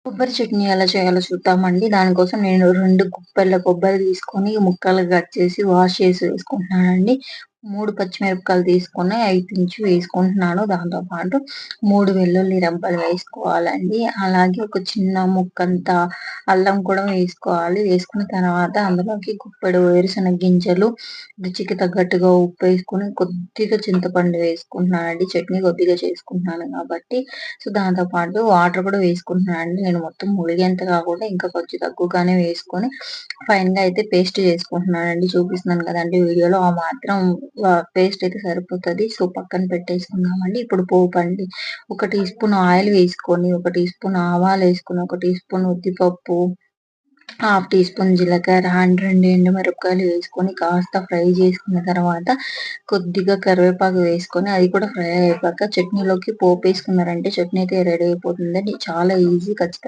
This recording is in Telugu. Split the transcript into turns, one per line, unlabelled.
కొబ్బరి చట్నీ ఎలా చేయాలో చూద్దామండి. దానికోసం నేను 2 గుప్పెళ్ళ కొబ్బరి తీసుకొని ముక్కలుగా కట్ చేసి వాష్ చేసి వేసుకుంటున్నానండి. 3 పచ్చిమిరపకాయలు తీసుకొని అయి తుంచి వేసుకుంటున్నాను. దాంతో పాటు 3 వెల్లుల్లి రెబ్బలు వేసుకోవాలండి. అలాగే ఒక చిన్న ముక్కంత అల్లం కూడా వేసుకోవాలి. వేసుకున్న తర్వాత అందులోకి గుప్పెడు వేరుశనగ గింజలు, రుచికి తగ్గట్టుగా ఉప్పేసుకొని కొద్దిగా చింతపండు వేసుకుంటున్నానండి. చట్నీ కొద్దిగా చేసుకుంటున్నాను కాబట్టి. సో, దాంతో పాటు వాటర్ కూడా వేసుకుంటున్నానండి. నేను మొత్తం ములిగేంత కాకుండా ఇంకా కొంచెం తక్కువగానే వేసుకొని ఫైన్‌గా అయితే పేస్ట్ చేసుకుంటున్నానండి. చూపిస్తున్నాను కదండీ వీడియోలో ఆ మాత్రం పేస్ట్ అయితే సరిపోతది. సో, పక్కన పెట్టేసుకుందామండి. ఇప్పుడు పోపండి. ఒక టీ స్పూన్ ఆయిల్ వేసుకొని, ఒక టీ స్పూన్ ఆవాలేసుకొని, ఒక టీ స్పూన్ ఉద్దిపప్పు, హాఫ్ టీ స్పూన్ జీలకర్ర అండ్ 2 ఎండుమిరపకాయలు వేసుకొని కాస్త ఫ్రై చేసుకున్న తర్వాత కొద్దిగా కరివేపాకు వేసుకొని అది కూడా ఫ్రై అయిపోయాక చట్నీలోకి పోపేసుకున్నారంటే చట్నీ అయితే రెడీ అయిపోతుందండి. చాలా ఈజీ ఖచ్చితంగా